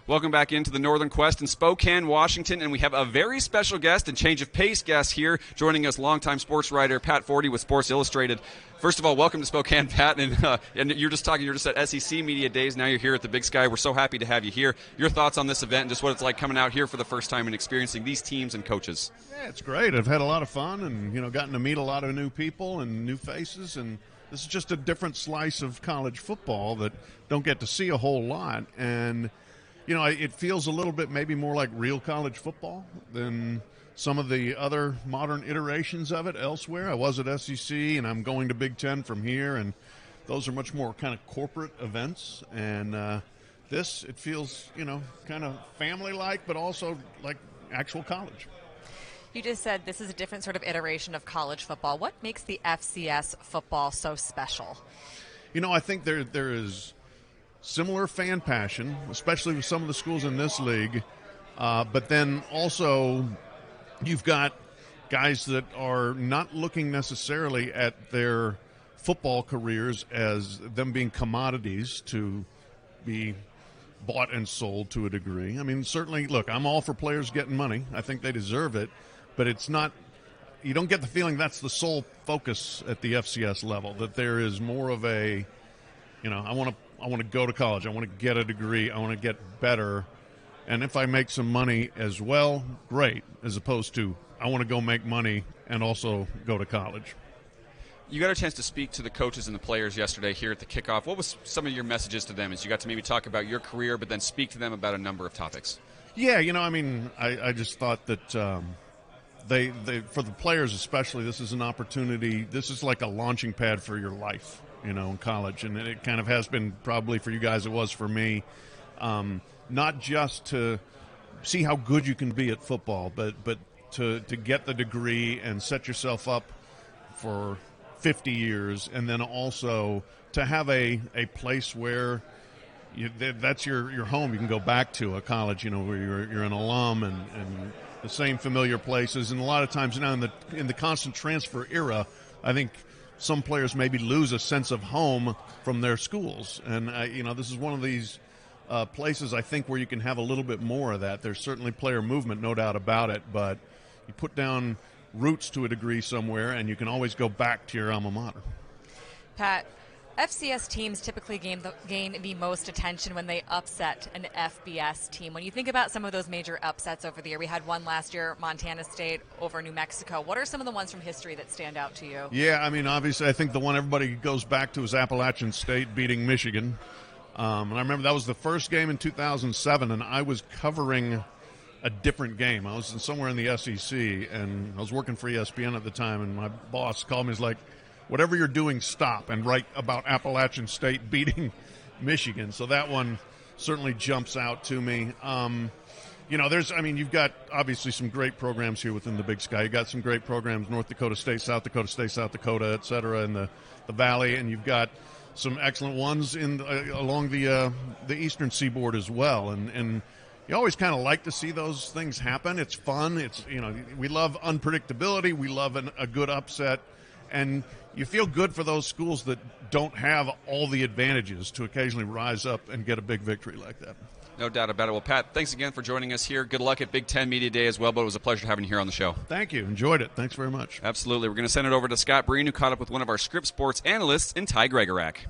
Welcome back into the Northern Quest in Spokane, Washington, and we have a very special guest and change of pace guest here joining us, longtime sports writer Pat Forde with Sports Illustrated. First of all, welcome to Spokane, Pat, and you're just at SEC Media Days. Now you're here at the Big Sky. We're so happy to have you here. Your thoughts on this event and just what it's like coming out here for the first time and experiencing these teams and coaches? Yeah, it's great. I've had a lot of fun and, gotten to meet a lot of new people and new faces, and this is just a different slice of college football that don't get to see a whole lot. And, it feels a little bit maybe more like real college football than some of the other modern iterations of it elsewhere. I was at SEC, and I'm going to Big Ten from here, and those are much more kind of corporate events. And it feels, kind of family-like, but also like actual college. You just said this is a different sort of iteration of college football. What makes the FCS football so special? I think there is similar fan passion, especially with some of the schools in this league, but then also you've got guys that are not looking necessarily at their football careers as them being commodities to be bought and sold to a degree. I mean, certainly, look, I'm all for players getting money. I think they deserve it, but it's not – you don't get the feeling that's the sole focus at the FCS level, that there is more of a, I want to go to college. I want to get a degree. I want to get better. And if I make some money as well, great, as opposed to I want to go make money and also go to college. You got a chance to speak to the coaches and the players yesterday here at the Kickoff. What was some of your messages to them as you got to maybe talk about your career but then speak to them about a number of topics? Yeah, I just thought that they for the players especially, this is an opportunity. This is like a launching pad for your life, in college. And it kind of has been probably for you guys, it was for me. Not just to see how good you can be at football, but to get the degree and set yourself up for 50 years, and then also to have a place where that's your home. You can go back to a college, where you're an alum and the same familiar places. And a lot of times now in the constant transfer era, I think some players maybe lose a sense of home from their schools. And this is one of these places, I think, where you can have a little bit more of that. There's certainly player movement, no doubt about it, but you put down roots to a degree somewhere, and you can always go back to your alma mater. Pat, FCS teams typically gain the most attention when they upset an FBS team. When you think about some of those major upsets over the year, we had one last year, Montana State over New Mexico. What are some of the ones from history that stand out to you? Yeah, obviously, I think the one everybody goes back to is Appalachian State beating Michigan. And I remember that was the first game in 2007, and I was covering a different game. I was somewhere in the SEC, and I was working for ESPN at the time, and my boss called me. He's like, whatever you're doing, stop and write about Appalachian State beating Michigan. So that one certainly jumps out to me. You've got obviously some great programs here within the Big Sky. You got some great programs, North Dakota State, South Dakota, et cetera, in the Valley, and you've got some excellent ones along the eastern seaboard as well. And you always kind of like to see those things happen. It's fun. We love unpredictability. We love a good upset. And you feel good for those schools that don't have all the advantages to occasionally rise up and get a big victory like that. No doubt about it. Well, Pat, thanks again for joining us here. Good luck at Big Ten Media Day as well, but it was a pleasure having you here on the show. Thank you. Enjoyed it. Thanks very much. Absolutely. We're going to send it over to Scott Breen, who caught up with one of our Script Sports analysts in Ty Gregorak.